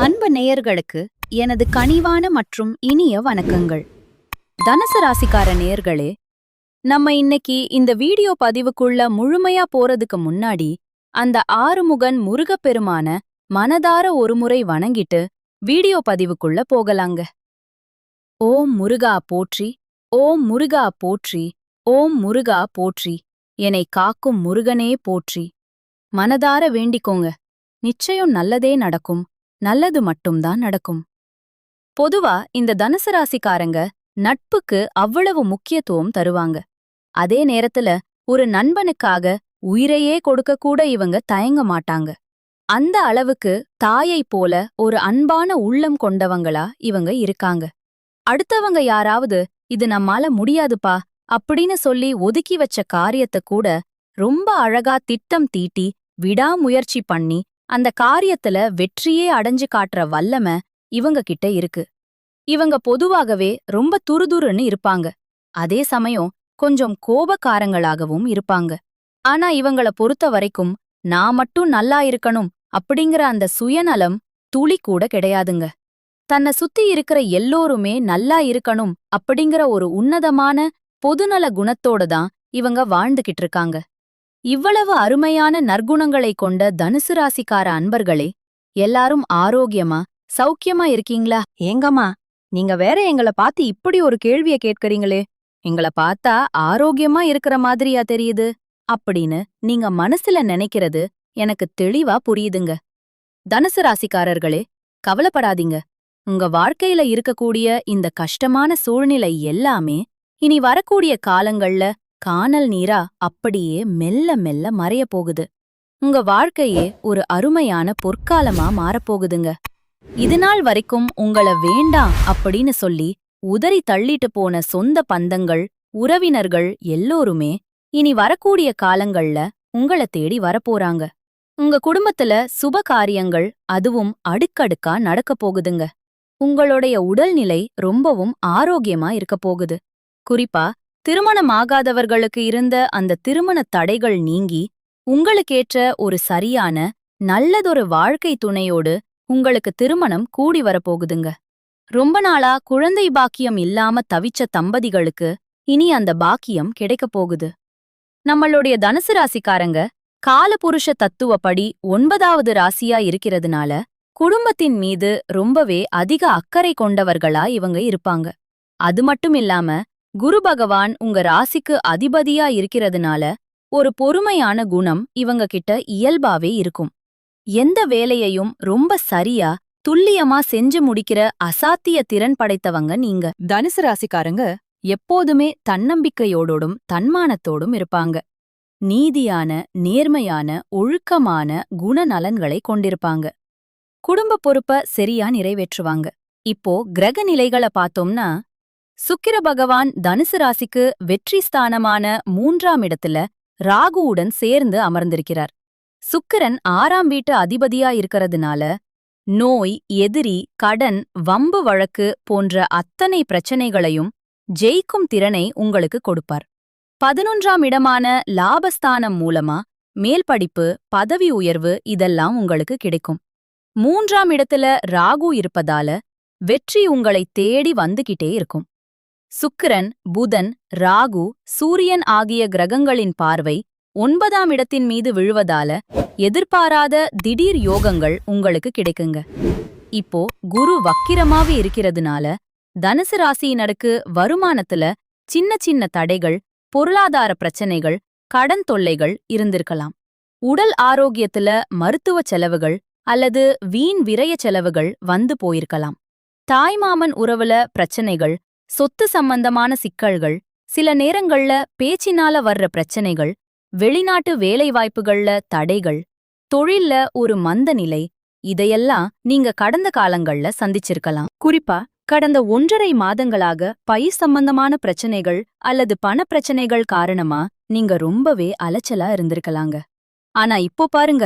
அன்பு நேயர்களுக்கு எனது கனிவான மற்றும் இனிய வணக்கங்கள். தனுசு ராசிக்கார நேயர்களே, நம்ம இன்னைக்கு இந்த வீடியோ பதிவுக்குள்ள முழுமையா போறதுக்கு முன்னாடி அந்த ஆறுமுகன் முருகப்பெருமான மனதார ஒருமுறை வணங்கிட்டு வீடியோ பதிவுக்குள்ள போகலாங்க. ஓம் முருகா போற்றி, ஓம் முருகா போற்றி, ஓம் முருகா போற்றி, என்னை காக்கும் முருகனே போற்றி. மனதார வேண்டிக்கோங்க, நிச்சயம் நல்லதே நடக்கும், நல்லது மட்டும்தான் நடக்கும். பொதுவா இந்த தனுசு ராசிக்காரங்க நட்புக்கு அவ்வளவு முக்கியத்துவம் தருவாங்க. அதே நேரத்துல ஒரு நண்பனுக்காக உயிரையே கொடுக்க கூட இவங்க தயங்க மாட்டாங்க. அந்த அளவுக்கு தாயைப் போல ஒரு அன்பான உள்ளம் கொண்டவங்களா இவங்க இருக்காங்க. அடுத்தவங்க யாராவது இது நம்மால முடியாதுப்பா அப்படின்னு சொல்லி ஒதுக்கி வச்ச காரியத்தை கூட ரொம்ப அழகா திட்டம் தீட்டி விடாமுயற்சி பண்ணி அந்த காரியத்துல வெற்றியே அடைஞ்சு காட்டுற வல்லமை இவங்க கிட்ட இருக்கு. இவங்க பொதுவாகவே ரொம்ப துருதுருன்னு இருப்பாங்க. அதே சமயம் கொஞ்சம் கோபக்காரங்களாகவும் இருப்பாங்க. ஆனா இவங்கள பொறுத்த வரைக்கும் நான் மட்டும் நல்லா இருக்கணும் அப்படிங்கிற அந்த சுயநலம் துளி கூட கிடையாதுங்க. தன்னை சுத்தி இருக்கிற எல்லோருமே நல்லா இருக்கணும் அப்படிங்கிற ஒரு உன்னதமான பொதுநல குணத்தோட தான் இவங்க வாழ்ந்துகிட்டு இருக்காங்க. இவ்வளவு அருமையான நற்குணங்களை கொண்ட தனுசு ராசிக்கார அன்பர்களே, எல்லாரும் ஆரோக்கியமா சௌக்கியமா இருக்கீங்களா? ஏங்கம்மா, நீங்க வேற எங்கள பார்த்து இப்படி ஒரு கேள்விய கேட்கறீங்களே, எங்கள பார்த்தா ஆரோக்கியமா இருக்கிற மாதிரியா தெரியுது அப்படின்னு நீங்க மனசுல நினைக்கிறது எனக்கு தெளிவா புரியுதுங்க. தனுசு ராசிக்காரர்களே, கவலைப்படாதீங்க. உங்க வாழ்க்கையில இருக்கக்கூடிய இந்த கஷ்டமான சூழ்நிலை எல்லாமே இனி வரக்கூடிய காலங்கள்ல கானல் நீரா அப்படியே மெல்ல மெல்ல மறைய போகுது. உங்க வாழ்க்கையே ஒரு அருமையான பொற்காலமா மாறப்போகுதுங்க. இதுநாள் வரைக்கும் உங்கள வேண்டாம் அப்படின்னு சொல்லி உதறி தள்ளிட்டு போன சொந்த பந்தங்கள், உறவினர்கள் எல்லோருமே இனி வரக்கூடிய காலங்கள்ல உங்கள தேடி வரப்போறாங்க. உங்க குடும்பத்துல சுப காரியங்கள் அதுவும் அடுக்கடுக்கா நடக்கப் போகுதுங்க. உங்களுடைய உடல்நிலை ரொம்பவும் ஆரோக்கியமா இருக்க போகுது. குறிப்பா திருமணமாகாதவர்களுக்கு இருந்த அந்த திருமண தடைகள் நீங்கி உங்களுக்கேற்ற ஒரு சரியான நல்லதொரு வாழ்க்கை துணையோடு உங்களுக்கு திருமணம் கூடி வரப்போகுதுங்க. ரொம்ப நாளா குழந்தை பாக்கியம் இல்லாம தவிச்ச தம்பதிகளுக்கு இனி அந்த பாக்கியம் கிடைக்கப் போகுது. நம்மளுடைய தனுசு ராசிக்காரங்க காலபுருஷ தத்துவப்படி 9வது ராசியா இருக்கிறதுனால குடும்பத்தின் மீது ரொம்பவே அதிக அக்கறை கொண்டவர்களா இவங்க இருப்பாங்க. அது மட்டும் இல்லாம குரு பகவான் உங்க ராசிக்கு அதிபதியா இருக்கிறதுனால ஒரு பொறுமையான குணம் இவங்க கிட்ட இயல்பாவே இருக்கும். எந்த வேலையையும் ரொம்ப சரியா துல்லியமா செஞ்சு முடிக்கிற அசாத்திய திறன் படைத்தவங்க நீங்க. தனுசு ராசிக்காரங்க எப்போதுமே தன்னம்பிக்கையோடும் தன்மானத்தோடும் இருப்பாங்க. நீதியான, நேர்மையான, ஒழுக்கமான குணநலன்களை கொண்டிருப்பாங்க. குடும்ப பொறுப்ப சரியா நிறைவேற்றுவாங்க. இப்போ கிரக நிலைகளை பார்த்தோம்னா, சுக்கிர பகவான் தனுசு ராசிக்கு வெற்றி ஸ்தானமான 3ஆம் இடத்துல ராகுவுடன் சேர்ந்து அமர்ந்திருக்கிறார். சுக்கிரன் 6ஆம் வீட்டு அதிபதியா இருக்கிறதுனால நோய், எதிரி, கடன், வம்பு வழக்கு போன்ற அத்தனை பிரச்சனைகளையும் ஜெயிக்கும் திறனை உங்களுக்கு கொடுப்பார். 11ஆம் இடமான லாபஸ்தானம் மூலமா மேல்படிப்பு, பதவி உயர்வு இதெல்லாம் உங்களுக்கு கிடைக்கும். 3ஆம் இடத்துல ராகு இருப்பதால வெற்றி உங்களை தேடி வந்துகிட்டே இருக்கும். சுக்கிரன், புதன், ராகு, சூரியன் ஆகிய கிரகங்களின் பார்வை 9ஆம் இடத்தின் மீது விழுவதால எதிர்பாராத திடீர் யோகங்கள் உங்களுக்கு கிடைக்குங்க. இப்போ குரு வக்கிரமாவே இருக்கிறதுனால தனுசு ராசியினருக்கு வருமானத்துல சின்ன சின்ன தடைகள், பொருளாதார பிரச்சனைகள், கடன் தொல்லைகள் இருந்திருக்கலாம். உடல் ஆரோக்கியத்துல மருத்துவ செலவுகள் அல்லது வீண் விரய செலவுகள் வந்து போயிருக்கலாம். தாய்மாமன் உறவுல பிரச்சனைகள், சொத்து சம்பந்தமான சிக்கல்கள், சில நேரங்கள்ல பேச்சினால வர்ற பிரச்சனைகள், வெளிநாட்டு வேலைவாய்ப்புகள்ல தடைகள், தொழில்ல ஒரு மந்த நிலை, இதையெல்லாம் நீங்க கடந்த காலங்கள்ல சந்திச்சிருக்கலாம். குறிப்பா கடந்த 1½ மாதங்களாக பயிர் சம்பந்தமான பிரச்சனைகள் அல்லது பணப்பிரச்சனைகள் காரணமா நீங்க ரொம்பவே அலைச்சலா இருந்திருக்கலாங்க. ஆனா இப்போ பாருங்க,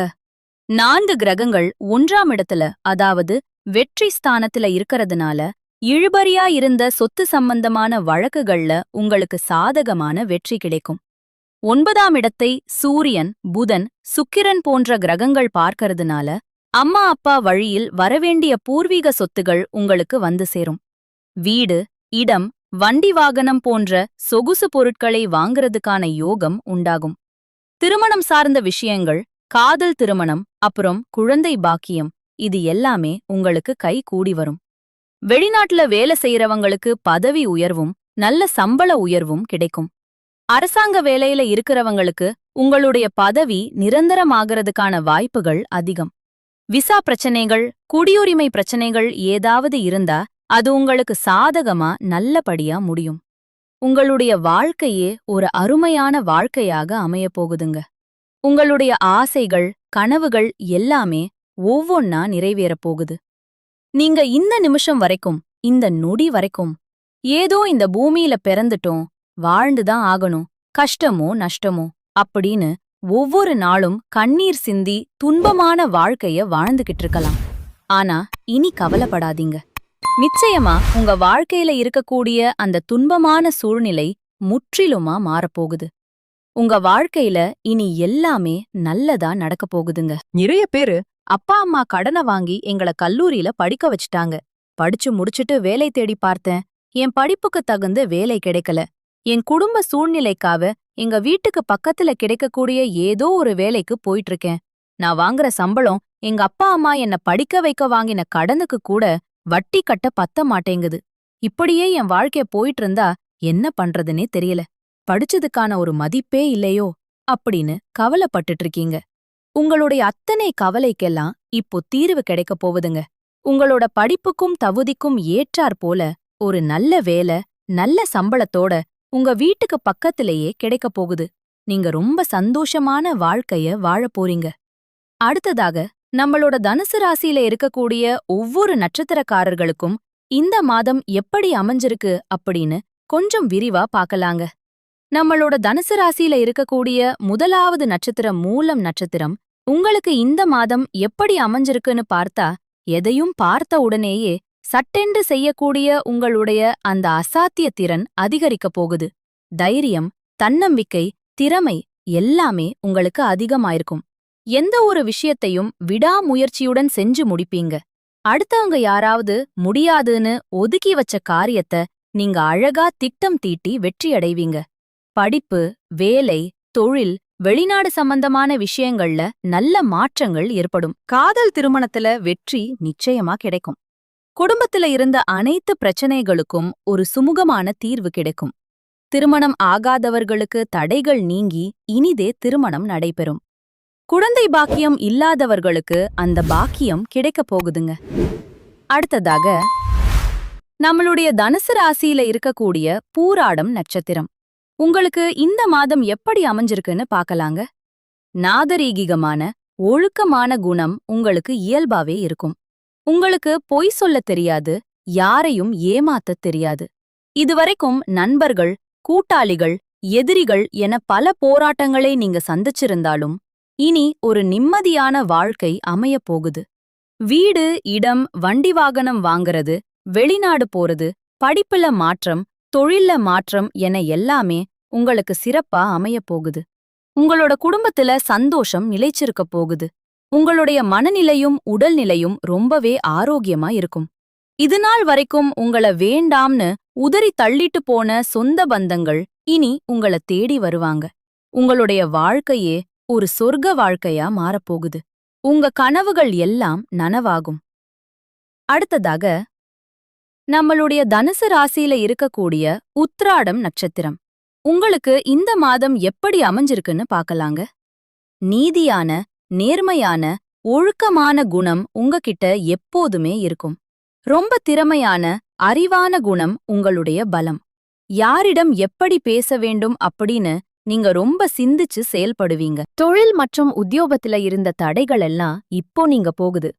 4 கிரகங்கள் 1ஆம் இடத்துல, அதாவது வெற்றி ஸ்தானத்துல இருக்கறதுனால இழுபறியா இருந்த சொத்து சம்பந்தமான வழக்குகள்ல உங்களுக்கு சாதகமான வெற்றி கிடைக்கும். 9ஆம் இடத்தை சூரியன், புதன், சுக்கிரன் போன்ற கிரகங்கள் பார்க்கறதுனால அம்மா அப்பா வழியில் வரவேண்டிய பூர்வீக சொத்துகள் உங்களுக்கு வந்து சேரும். வீடு, இடம், வண்டி வாகனம் போன்ற சொகுசு பொருட்களை வாங்குறதுக்கான யோகம் உண்டாகும். திருமணம் சார்ந்த விஷயங்கள், காதல் திருமணம், அப்புறம் குழந்தை பாக்கியம், இது எல்லாமே உங்களுக்கு கை கூடி வரும். வெளிநாட்டுல வேலை செய்யறவங்களுக்கு பதவி உயர்வும் நல்ல சம்பள உயர்வும் கிடைக்கும். அரசாங்க வேலையில இருக்கிறவங்களுக்கு உங்களுடைய பதவி நிரந்தரமாகறதுக்கான வாய்ப்புகள் அதிகம். விசா பிரச்சனைகள், குடியுரிமை பிரச்சனைகள் ஏதாவது இருந்தா அது உங்களுக்கு சாதகமா நல்லபடியா முடியும். உங்களுடைய வாழ்க்கையே ஒரு அருமையான வாழ்க்கையாக அமையப் போகுதுங்க. உங்களுடைய ஆசைகள், கனவுகள் எல்லாமே ஒவ்வொன்னா நிறைவேறப் போகுது. நீங்க இந்த நிமிஷம் வரைக்கும், இந்த நொடி வரைக்கும் ஏதோ இந்த பூமியில பிறந்துட்டோம், வாழ்ந்துதான் ஆகணும், கஷ்டமோ நஷ்டமோ அப்படின்னு ஒவ்வொரு நாளும் கண்ணீர் சிந்தி துன்பமான வாழ்க்கைய வாழ்ந்துகிட்டு இருக்கலாம். ஆனா இனி கவலைப்படாதீங்க. நிச்சயமா உங்க வாழ்க்கையில இருக்கக்கூடிய அந்த துன்பமான சூழ்நிலை முற்றிலுமா மாறப்போகுது. உங்க வாழ்க்கையில இனி எல்லாமே நல்லதா நடக்கப் போகுதுங்க. நிறைய பேரு அப்பா அம்மா கடனை வாங்கி எங்கள கல்லூரியில படிக்க வச்சுட்டாங்க. படிச்சு முடிச்சுட்டு வேலை தேடி பார்த்தேன். என் படிப்புக்கு தகுந்த வேலை கிடைக்கல. என் குடும்ப சூழ்நிலைக்காக எங்க வீட்டுக்கு பக்கத்துல கிடைக்கக்கூடிய ஏதோ ஒரு வேலைக்கு போயிட்டு இருக்கேன். நான் வாங்குற சம்பளம் எங்க அப்பா அம்மா என்ன படிக்க வைக்க வாங்கின கடனுக்கு கூட வட்டி கட்ட பத்த மாட்டேங்குது. இப்படியே என் வாழ்க்கை போயிட்டு இருந்தா என்ன பண்றதுன்னே தெரியல. படிச்சதுக்கான ஒரு மதிப்பே இல்லையோ அப்படின்னு கவலைப்பட்டுட்டு இருக்கீங்க. உங்களுடைய அத்தனை கவலைக்கெல்லாம் இப்போ தீர்வு கிடைக்கப் போகுதுங்க. உங்களோட படிப்புக்கும் தகுதிக்கும் ஏற்றாற் போல ஒரு நல்ல வேலை, நல்ல சம்பளத்தோட உங்க வீட்டுக்கு பக்கத்திலேயே கிடைக்கப் போகுது. நீங்க ரொம்ப சந்தோஷமான வாழ்க்கைய வாழப் போறீங்க. அடுத்ததாக நம்மளோட தனுசு ராசியில இருக்கக்கூடிய ஒவ்வொரு நட்சத்திரக்காரர்களுக்கும் இந்த மாதம் எப்படி அமைஞ்சிருக்கு அப்படின்னு கொஞ்சம் விரிவா பார்க்கலாங்க. நம்மளோட தனுசு ராசியில இருக்கக்கூடிய முதலாவது நட்சத்திரம் மூலம் நட்சத்திரம். உங்களுக்கு இந்த மாதம் எப்படி அமைஞ்சிருக்குன்னு பார்த்தா, எதையும் பார்த்த உடனேயே சட்டென்று செய்யக்கூடிய உங்களுடைய அந்த அசாத்திய திறன் அதிகரிக்கப் போகுது. தைரியம், தன்னம்பிக்கை, திறமை எல்லாமே உங்களுக்கு அதிகமாயிருக்கும். எந்த ஒரு விஷயத்தையும் விடாமுயற்சியுடன் செஞ்சு முடிப்பீங்க. அடுத்தவங்க யாராவது முடியாதுன்னு ஒதுக்கி வச்ச காரியத்தை நீங்க அழகா திட்டம் தீட்டி வெற்றியடைவீங்க. படிப்பு, வேலை, தொழில், வெளிநாடு சம்பந்தமான விஷயங்கள்ல நல்ல மாற்றங்கள் ஏற்படும். காதல் திருமணத்துல வெற்றி நிச்சயமா கிடைக்கும். குடும்பத்துல இருந்த அனைத்து பிரச்சனைகளுக்கும் ஒரு சுமூகமான தீர்வு கிடைக்கும். திருமணம் ஆகாதவர்களுக்கு தடைகள் நீங்கி இனிதே திருமணம் நடைபெறும். குழந்தை பாக்கியம் இல்லாதவர்களுக்கு அந்த பாக்கியம் கிடைக்கப் போகுதுங்க. அடுத்ததாக நம்மளுடைய தனுசு ராசியில இருக்கக்கூடிய பூராடம் நட்சத்திரம். உங்களுக்கு இந்த மாதம் எப்படி அமைஞ்சிருக்குன்னு பார்க்கலாங்க. நாகரீகிகமான, ஒழுக்கமான குணம் உங்களுக்கு இயல்பாவே இருக்கும். உங்களுக்கு பொய் சொல்லத் தெரியாது, யாரையும் ஏமாத்தத் தெரியாது. இதுவரைக்கும் நண்பர்கள், கூட்டாளிகள், எதிரிகள் என பல போராட்டங்களை நீங்க சந்திச்சிருந்தாலும் இனி ஒரு நிம்மதியான வாழ்க்கை அமையப் போகுது. வீடு, இடம், வண்டி வாகனம் வாங்கறது, வெளிநாடு போறது, படிப்புல மாற்றம், தொழில்ல மாற்றம் என எல்லாமே உங்களுக்கு சிறப்பா அமையப் போகுது. உங்களோட குடும்பத்துல சந்தோஷம் நிலைச்சிருக்கப் போகுது. உங்களுடைய மனநிலையும் உடல்நிலையும் ரொம்பவே ஆரோக்கியமா இருக்கும். இதுநாள் வரைக்கும் உங்கள வேண்டாம்னு உதறி தள்ளிட்டு போன சொந்த பந்தங்கள் இனி உங்கள தேடி வருவாங்க. உங்களுடைய வாழ்க்கையே ஒரு சொர்க்க வாழ்க்கையா மாறப்போகுது. உங்க கனவுகள் எல்லாம் நனவாகும். அடுத்ததாக நம்மளுடைய தனுசு ராசியில இருக்கக்கூடிய உத்ராடம் நட்சத்திரம். உங்களுக்கு இந்த மாதம் எப்படி அமைஞ்சிருக்குன்னு பார்க்கலாங்க. நீதியான, நேர்மையான, ஒழுக்கமான குணம் உங்ககிட்ட எப்போதுமே இருக்கும். ரொம்ப திறமையான, அறிவான குணம் உங்களுடைய பலம். யாரிடம் எப்படி பேச வேண்டும் அப்படின்னு நீங்க ரொம்ப சிந்திச்சு செயல்படுவீங்க. தொழில் மற்றும் உத்தியோகத்துல இருந்த தடைகள் எல்லாம் இப்போ நீங்க போகுது.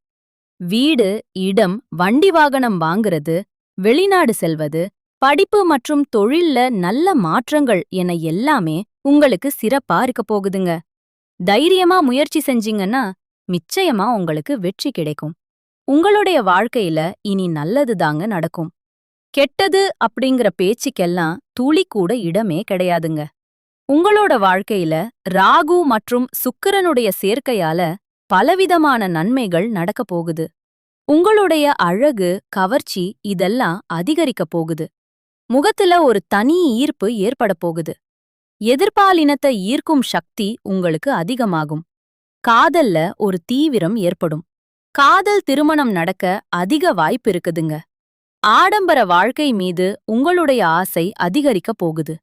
வீடு, இடம், வண்டி வாகனம் வாங்குறது, வெளிநாடு செல்வது, படிப்பு மற்றும் தொழில்ல நல்ல மாற்றங்கள் என எல்லாமே உங்களுக்கு சிறப்பா இருக்கப் போகுதுங்க. தைரியமா முயற்சி செஞ்சீங்கன்னா நிச்சயமா உங்களுக்கு வெற்றி கிடைக்கும். உங்களுடைய வாழ்க்கையில இனி நல்லதுதாங்க நடக்கும். கெட்டது அப்படிங்கிற பேச்சுக்கெல்லாம் துளி கூட இடமே கிடையாதுங்க. உங்களோட வாழ்க்கையில ராகு மற்றும் சுக்கிரனுடைய சேர்க்கையால பலவிதமான நன்மைகள் நடக்கப் போகுது. உங்களுடைய அழகு, கவர்ச்சி இதெல்லாம் அதிகரிக்கப் போகுது. முகத்துல ஒரு தனி ஈர்ப்பு ஏற்படப் போகுது. எதிர்பாலினத்தை ஈர்க்கும் சக்தி உங்களுக்கு அதிகமாகும். காதல்ல ஒரு தீவிரம் ஏற்படும். காதல் திருமணம் நடக்க அதிக வாய்ப்பு இருக்குதுங்க. ஆடம்பர வாழ்க்கை மீது உங்களுடைய ஆசை அதிகரிக்கப் போகுது.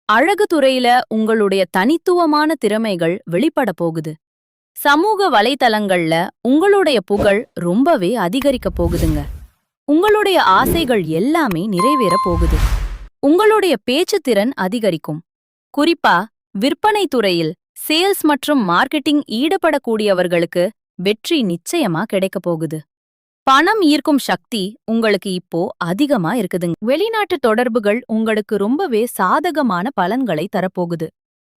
அழகு துறையில உங்களுடைய தனித்துவமான திறமைகள் வெளிப்படப் போகுது. சமூக வலைத்தளங்கள்ல உங்களுடைய புகழ் ரொம்பவே அதிகரிக்கப் போகுதுங்க. உங்களுடைய ஆசைகள் எல்லாமே நிறைவேறப் போகுது. உங்களுடைய பேச்சுத்திறன் அதிகரிக்கும். குறிப்பா விற்பனை துறையில் சேல்ஸ் மற்றும் மார்க்கெட்டிங் ஈடுபடக்கூடியவர்களுக்கு வெற்றி நிச்சயமா கிடைக்கப் போகுது. பணம் ஈர்க்கும் சக்தி உங்களுக்கு இப்போ அதிகமா இருக்குதுங்க. வெளிநாட்டு தொடர்புகள் உங்களுக்கு ரொம்பவே சாதகமான பலன்களை தரப்போகுது.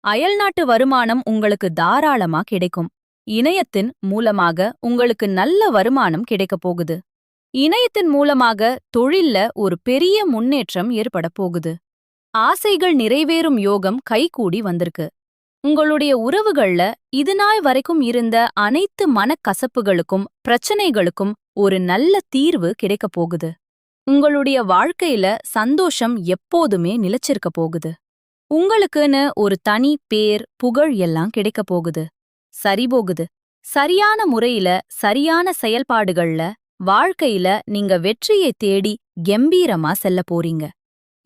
அயல்நாட்டு வருமானம் உங்களுக்கு தாராளமா கிடைக்கும். இணையத்தின் மூலமாக உங்களுக்கு நல்ல வருமானம் கிடைக்கப் போகுது. இணையத்தின் மூலமாக தொழில்ல ஒரு பெரிய முன்னேற்றம் ஏற்படப் போகுது. ஆசைகள் நிறைவேறும் யோகம் கைகூடி வந்திருக்கு. உங்களுடைய உறவுகள்ல இதுநாள் வரைக்கும் இருந்த அனைத்து மனக்கசப்புகளுக்கும் பிரச்சனைகளுக்கும் ஒரு நல்ல தீர்வு கிடைக்கப் போகுது. உங்களுடைய வாழ்க்கையில சந்தோஷம் எப்போதுமே நிலைச்சிருக்க போகுது. உங்களுக்குன்னு ஒரு தனி பேர், புகழ் எல்லாம் கிடைக்கப் போகுது. சரிபோகுது. சரியான முறையில சரியான செயல்பாடுகள்ல வாழ்க்கையில நீங்க வெற்றியை தேடி கெம்பீரமா செல்ல போறீங்க.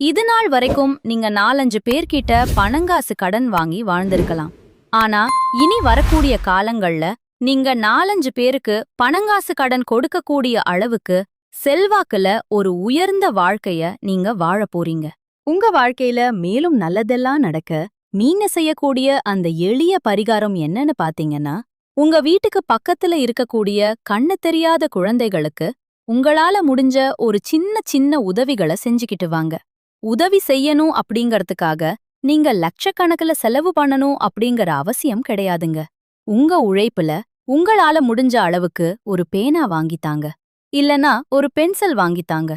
இதுநாள் வரைக்கும் நீங்க 4-5 பேர்கிட்ட பணங்காசு கடன் வாங்கி வாழ்ந்திருக்கலாம். ஆனா இனி வரக்கூடிய காலங்கள்ல நீங்க 4-5 பேருக்கு பணங்காசு கடன் கொடுக்கக்கூடிய அளவுக்கு செல்வாக்குல ஒரு உயர்ந்த வாழ்க்கைய நீங்க வாழப் போறீங்க. உங்க வாழ்க்கையில மேலும் நல்லதெல்லாம் நடக்க நீங்க செய்யக்கூடிய அந்த எளிய பரிகாரம் என்னன்னு பாத்தீங்கன்னா, உங்க வீட்டுக்கு பக்கத்துல இருக்கக்கூடிய கண்ணு தெரியாத குழந்தைகளுக்கு உங்களால முடிஞ்ச ஒரு சின்ன சின்ன உதவிகளை செஞ்சுக்கிட்டு வாங்க. உதவி செய்யணும் அப்படிங்கறதுக்காக நீங்க லட்சக்கணக்குல செலவு பண்ணணும் அப்படிங்கற அவசியம் கிடையாதுங்க. உங்க உழைப்புல உங்களால முடிஞ்ச அளவுக்கு ஒரு பேனா வாங்கித்தாங்க. இல்லனா ஒரு பென்சில் வாங்கித்தாங்க.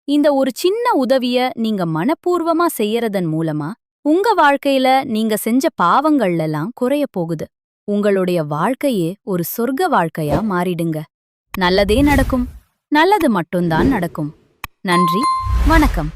இந்த ஒரு சின்ன உதவிய நீங்க மனப்பூர்வமா செய்யறதன் மூலமா உங்க வாழ்க்கையில நீங்க செஞ்ச பாவங்கள்லாம் குறையப் போகுது. உங்களுடைய வாழ்க்கையே ஒரு சொர்க்க வாழ்க்கையா மாறிடுங்க. நல்லதே நடக்கும். நல்லது மட்டும்தான் நடக்கும். நன்றி. வணக்கம்.